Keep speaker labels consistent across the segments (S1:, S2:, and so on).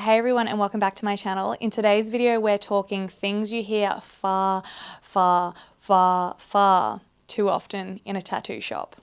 S1: Hey everyone, and welcome back to my channel. In today's video, we're talking things you hear far too often in a tattoo shop.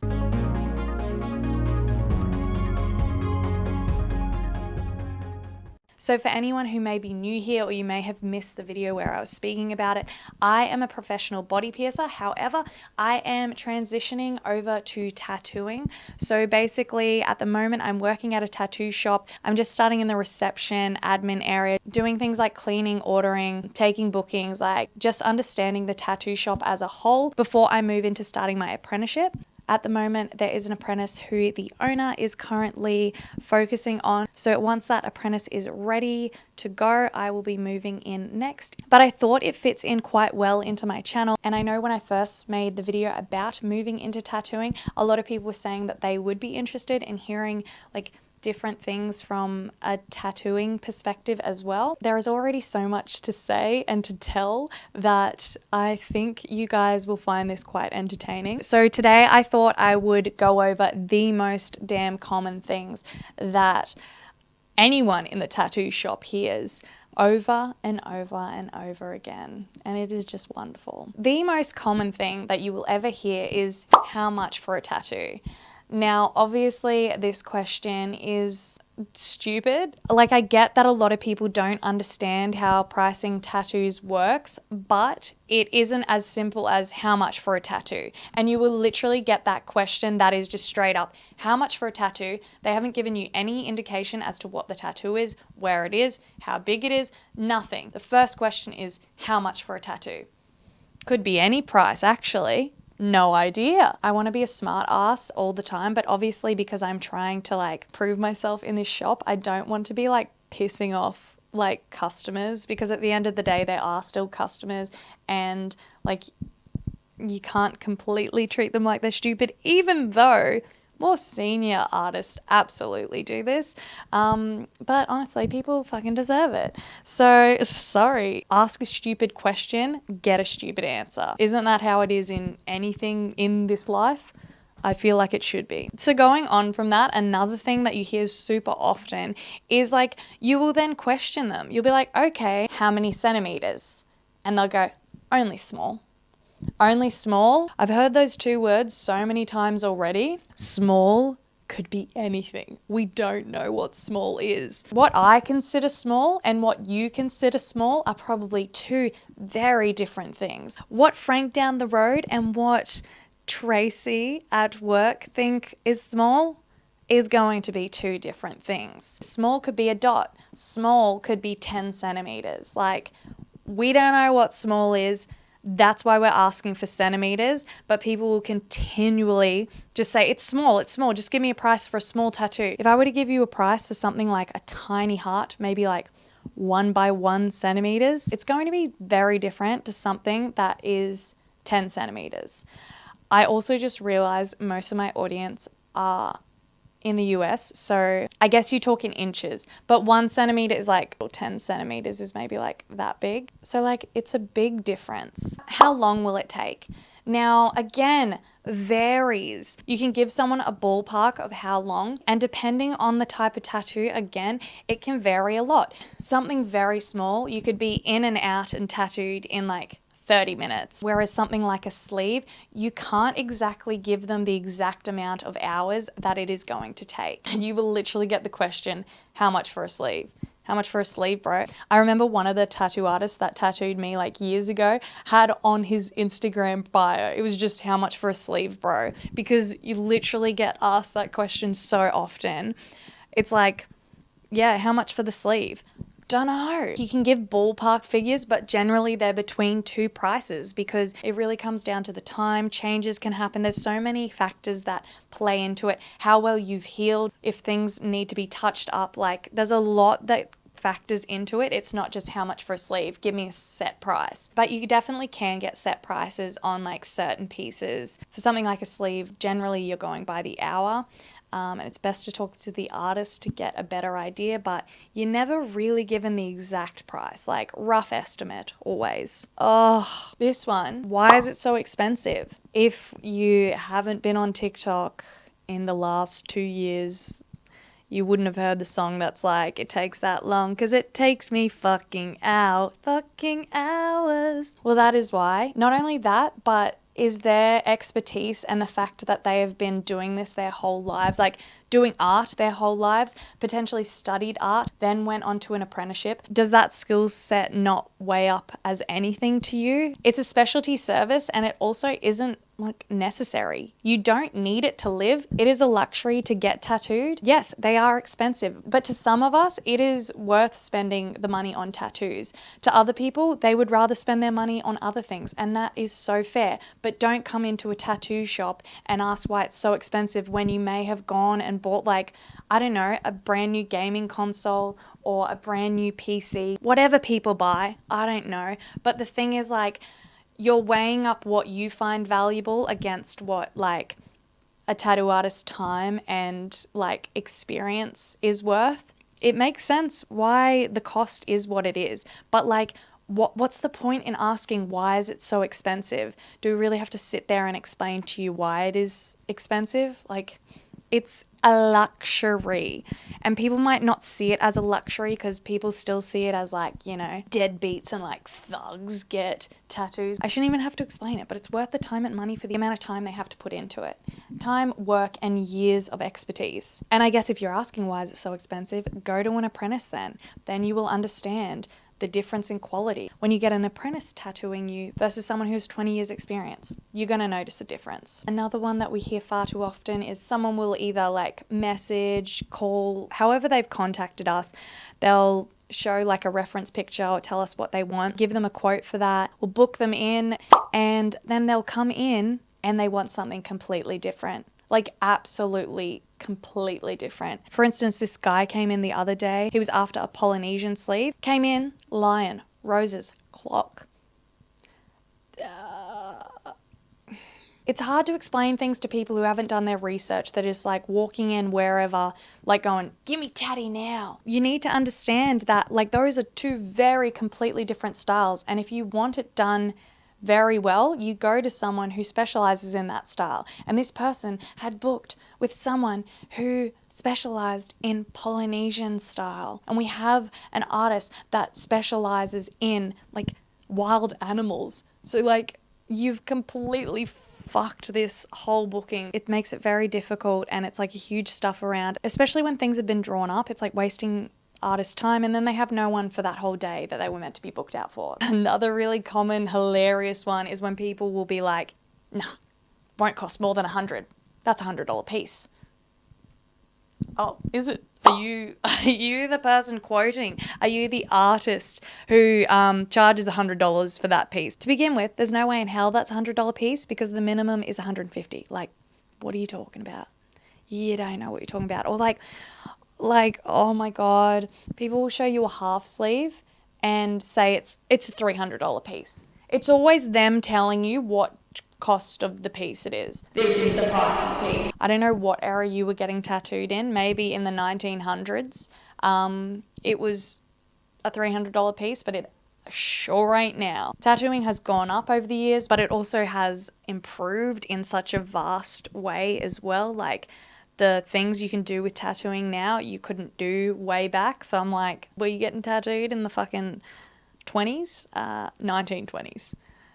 S1: So for anyone who may be new here or you may have missed the video where I was speaking about it, I am a professional body piercer. However, I am transitioning over to tattooing. So basically at the moment I'm working at a tattoo shop. I'm just starting in the reception, admin area, doing things like cleaning, ordering, taking bookings, like just understanding the tattoo shop as a whole before I move into starting my apprenticeship. At the moment, there is an apprentice who the owner is currently focusing on. So once that apprentice is ready to go, I will be moving in next. But I thought it fits in quite well into my channel. And I know when I first made the video about moving into tattooing, a lot of people were saying that they would be interested in hearing like different things from a tattooing perspective as well. There is already so much to say and to tell that I think you guys will find this quite entertaining. So today I thought I would go over the most damn common things that anyone in the tattoo shop hears over and over and over again, and it is just wonderful. The most common thing that you will ever hear is how much for a tattoo. Now, obviously, this question is stupid. Like, I get that a lot of people don't understand how pricing tattoos works, but it isn't as simple as how much for a tattoo. And you will literally get that question that is just straight up, how much for a tattoo? They haven't given you any indication as to what the tattoo is, where it is, how big it is, nothing. The first question is, how much for a tattoo? Could be any price, actually. No idea. I want to be a smart ass all the time, but obviously because I'm trying to like prove myself in this shop, I don't want to be like pissing off like customers, because at the end of the day, they are still customers, and like you can't completely treat them like they're stupid, even though more senior artists absolutely do this. But honestly, people fucking deserve it. So sorry, ask a stupid question, get a stupid answer. Isn't that how it is in anything in this life? I feel like it should be. So going on from that, another thing that you hear super often is like, you will then question them. You'll be like, okay, how many centimeters? And they'll go, only small. Only small? I've heard those two words so many times already. Small could be anything. We don't know what small is. What I consider small and what you consider small are probably two very different things. What Frank down the road and what Tracy at work think is small is going to be two different things. Small could be a dot. Small could be 10 centimeters. Like, we don't know what small is. That's why we're asking for centimeters, but people will continually just say, it's small, just give me a price for a small tattoo. If I were to give you a price for something like a tiny heart, maybe like 1 by 1 centimeters, it's going to be very different to something that is 10 centimeters. I also just realized most of my audience are in the US, so I guess you talk in inches, but 1 centimeter is like, 10 centimeters is maybe like that big. So like, it's a big difference. How long will it take? Now, again, varies. You can give someone a ballpark of how long, and depending on the type of tattoo, again, it can vary a lot. Something very small, you could be in and out and tattooed in like 30 minutes. Whereas something like a sleeve, you can't exactly give them the exact amount of hours that it is going to take. You will literally get the question, how much for a sleeve? How much for a sleeve, bro? I remember one of the tattoo artists that tattooed me like years ago had on his Instagram bio, it was just, how much for a sleeve, bro? Because you literally get asked that question so often. It's like, yeah, how much for the sleeve? Don't know. You can give ballpark figures, but generally they're between two prices because it really comes down to the time. Changes can happen. There's so many factors that play into it. How well you've healed, if things need to be touched up, like there's a lot that factors into it. It's not just how much for a sleeve, give me a set price. But you definitely can get set prices on like certain pieces. For something like a sleeve, generally you're going by the hour. And it's best to talk to the artist to get a better idea, but you're never really given the exact price, like rough estimate always. Oh, this one. Why is it so expensive? If you haven't been on TikTok in the last 2 years, you wouldn't have heard the song that's like, it takes that long because it takes me fucking hours. Well, that is why. Not only that, but is their expertise and the fact that they have been doing this their whole lives, like doing art their whole lives, potentially studied art, then went on to an apprenticeship. Does that skill set not weigh up as anything to you? It's a specialty service and it also isn't like necessary. You don't need it to live. It is a luxury to get tattooed. Yes, they are expensive, but to some of us, it is worth spending the money on tattoos. To other people, they would rather spend their money on other things, and that is so fair. But don't come into a tattoo shop and ask why it's so expensive when you may have gone and bought, like, I don't know, a brand new gaming console or a brand new PC, whatever people buy, I don't know. But the thing is, like, you're weighing up what you find valuable against what, like, a tattoo artist's time and, like, experience is worth. It makes sense why the cost is what it is. But, like, what's the point in asking why is it so expensive? Do we really have to sit there and explain to you why it is expensive? Like, it's a luxury, and people might not see it as a luxury because people still see it as, like, you know, deadbeats and like thugs get tattoos. I shouldn't even have to explain it, but it's worth the time and money for the amount of time they have to put into it. Time, work, and years of expertise. And I guess if you're asking why is it so expensive, go to an apprentice then. Then you will understand the difference in quality. When you get an apprentice tattooing you versus someone who has 20 years experience, you're going to notice a difference. Another one that we hear far too often is someone will either like message, call, however they've contacted us, they'll show like a reference picture or tell us what they want, give them a quote for that, we'll book them in, and then they'll come in and they want something completely different. Like absolutely, completely different. For instance, this guy came in the other day. He was after a Polynesian sleeve. Came in, lion, roses, clock. It's hard to explain things to people who haven't done their research. They're just like walking in wherever, like going, give me tatty now. You need to understand that like those are two very completely different styles. And if you want it done very well, you go to someone who specializes in that style. And this person had booked with someone who specialized in Polynesian style. And we have an artist that specializes in like wild animals. So like you've completely fucked this whole booking. It makes it very difficult, and it's like a huge stuff around, especially when things have been drawn up. It's like wasting artist time, and then they have no one for that whole day that they were meant to be booked out for. Another really common hilarious one is when people will be like, nah, won't cost more than $100. That's $100 piece. Oh, is it? Are you the person quoting? Are you the artist who charges $100 for that piece? To begin with, there's no way in hell that's a $100 piece because the minimum is $150. Like, what are you talking about? You don't know what you're talking about. Or like, oh my God, people will show you a half sleeve and say it's a $300 piece. It's always them telling you what cost of the piece it is. This is the price of the piece. I don't know what era you were getting tattooed in. Maybe in the 1900s, it was a $300 piece, but it sure ain't now. Tattooing has gone up over the years, but it also has improved in such a vast way as well. Like, the things you can do with tattooing now, you couldn't do way back. So I'm like, were you getting tattooed in the fucking 20s? 1920s,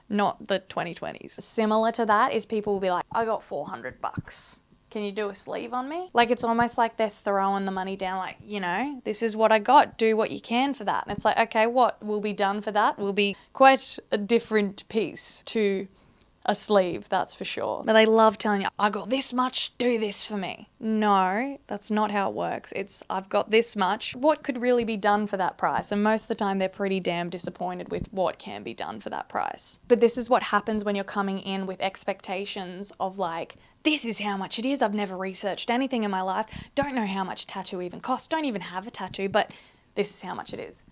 S1: not the 2020s. Similar to that is people will be like, I got $400. Can you do a sleeve on me? Like, it's almost like they're throwing the money down, like, you know, this is what I got. Do what you can for that. And it's like, okay, what will be done for that will be quite a different piece to a sleeve, that's for sure. But they love telling you, I got this much, do this for me. No, that's not how it works. It's, I've got this much. What could really be done for that price? And most of the time they're pretty damn disappointed with what can be done for that price. But this is what happens when you're coming in with expectations of like, this is how much it is. I've never researched anything in my life. Don't know how much tattoo even costs. Don't even have a tattoo, but this is how much it is.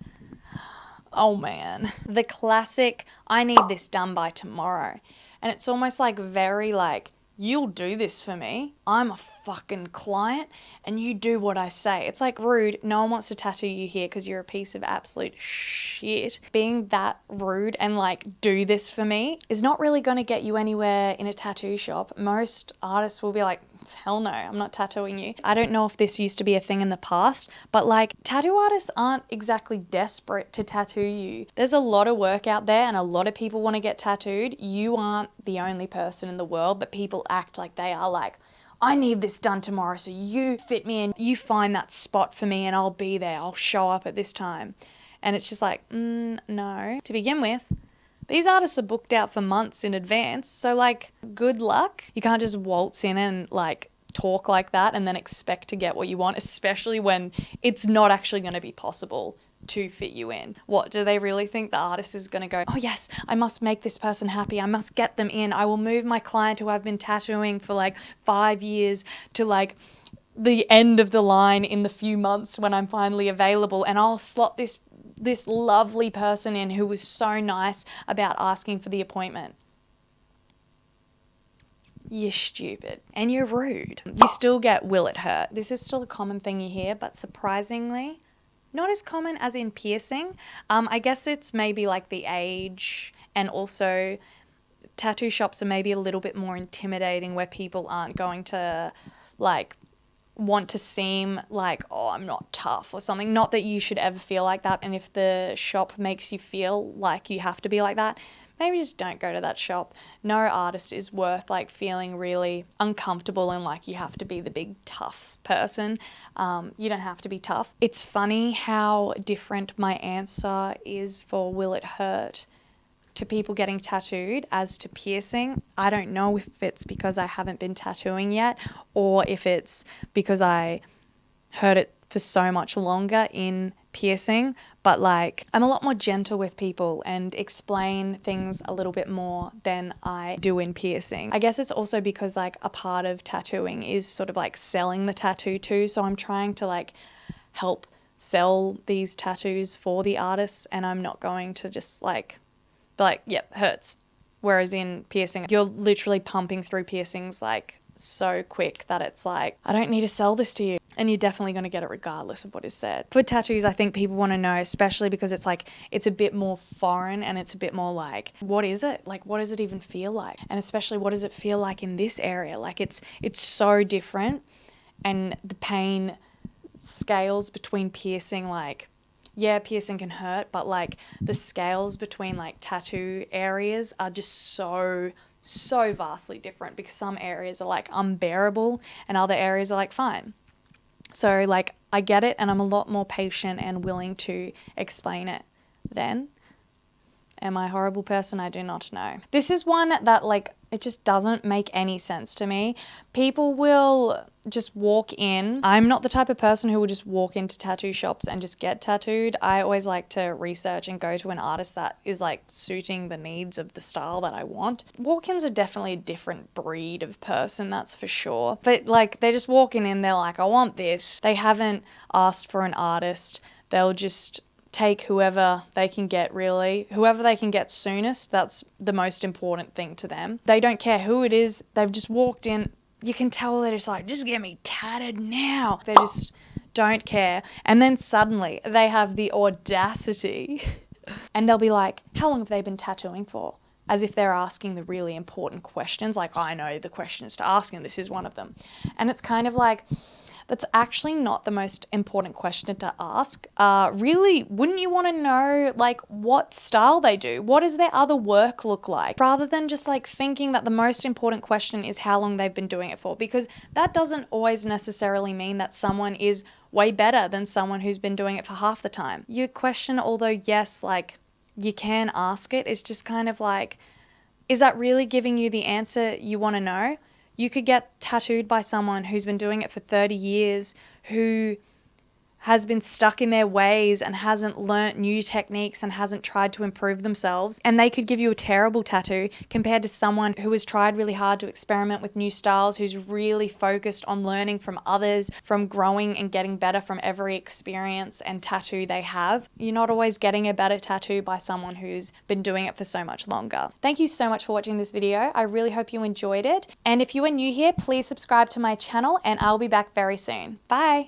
S1: Oh man. The classic, I need this done by tomorrow. And it's almost like very like, you'll do this for me. I'm a fucking client and you do what I say. It's like rude. No one wants to tattoo you here because you're a piece of absolute shit. Being that rude and like, do this for me is not really going to get you anywhere in a tattoo shop. Most artists will be like, hell no, I'm not tattooing you. I don't know if this used to be a thing in the past, but like tattoo artists aren't exactly desperate to tattoo you. There's a lot of work out there and a lot of people want to get tattooed. You aren't the only person in the world, but people act like they are. Like, I need this done tomorrow, so you fit me in, you find that spot for me and I'll be there. I'll show up at this time. And it's just like, no. To begin with, these artists are booked out for months in advance, so like, good luck. You can't just waltz in and like talk like that and then expect to get what you want, especially when it's not actually going to be possible to fit you in. What, do they really think the artist is going to go, oh yes, I must make this person happy, I must get them in, I will move my client who I've been tattooing for like 5 years to like the end of the line in the few months when I'm finally available, and I'll slot this lovely person in who was so nice about asking for the appointment. You're stupid and you're rude. You still get, will it hurt? This is still a common thing you hear, but surprisingly not as common as in piercing. I guess it's maybe like the age, and also tattoo shops are maybe a little bit more intimidating where people aren't going to like want to seem like, oh, I'm not tough or something. Not that you should ever feel like that. And if the shop makes you feel like you have to be like that, maybe just don't go to that shop. No artist is worth like feeling really uncomfortable and like you have to be the big tough person. You don't have to be tough. It's funny how different my answer is for will it hurt to people getting tattooed as to piercing. I don't know if it's because I haven't been tattooing yet or if it's because I heard it for so much longer in piercing, but like I'm a lot more gentle with people and explain things a little bit more than I do in piercing. I guess it's also because like a part of tattooing is sort of like selling the tattoo too, so I'm trying to like help sell these tattoos for the artists, and I'm not going to just like yep, hurts. Whereas in piercing, you're literally pumping through piercings like so quick that it's like, I don't need to sell this to you. And you're definitely going to get it regardless of what is said. For tattoos, I think people want to know, especially because it's like, it's a bit more foreign and it's a bit more like, what is it? Like, what does it even feel like? And especially, what does it feel like in this area? Like, it's so different. And the pain scales between piercing, like, yeah, piercing can hurt, but like the scales between like tattoo areas are just so vastly different, because some areas are like unbearable and other areas are like fine. So like I get it, and I'm a lot more patient and willing to explain it then. Am I a horrible person? I do not know. This is one that like, it just doesn't make any sense to me. People will just walk in. I'm not the type of person who will just walk into tattoo shops and just get tattooed. I always like to research and go to an artist that is like suiting the needs of the style that I want. Walk-ins are definitely a different breed of person, that's for sure. But like, they're just walking in, they're like, I want this. They haven't asked for an artist. They'll just take whoever they can get, really. Whoever they can get soonest, that's the most important thing to them. They don't care who it is. They've just walked in. You can tell they're just like, just get me tatted now. They just don't care. And then suddenly they have the audacity and they'll be like, how long have they been tattooing for? As if they're asking the really important questions. Like, I know the questions to ask and this is one of them. And it's kind of like, that's actually not the most important question to ask. Really, wouldn't you want to know like what style they do? What does their other work look like? Rather than just like thinking that the most important question is how long they've been doing it for, because that doesn't always necessarily mean that someone is way better than someone who's been doing it for half the time. Your question, although yes, like you can ask it, is just kind of like, is that really giving you the answer you want to know? You could get tattooed by someone who's been doing it for 30 years, who has been stuck in their ways and hasn't learnt new techniques and hasn't tried to improve themselves. And they could give you a terrible tattoo compared to someone who has tried really hard to experiment with new styles, who's really focused on learning from others, from growing and getting better from every experience and tattoo they have. You're not always getting a better tattoo by someone who's been doing it for so much longer. Thank you so much for watching this video. I really hope you enjoyed it. And if you are new here, please subscribe to my channel and I'll be back very soon. Bye.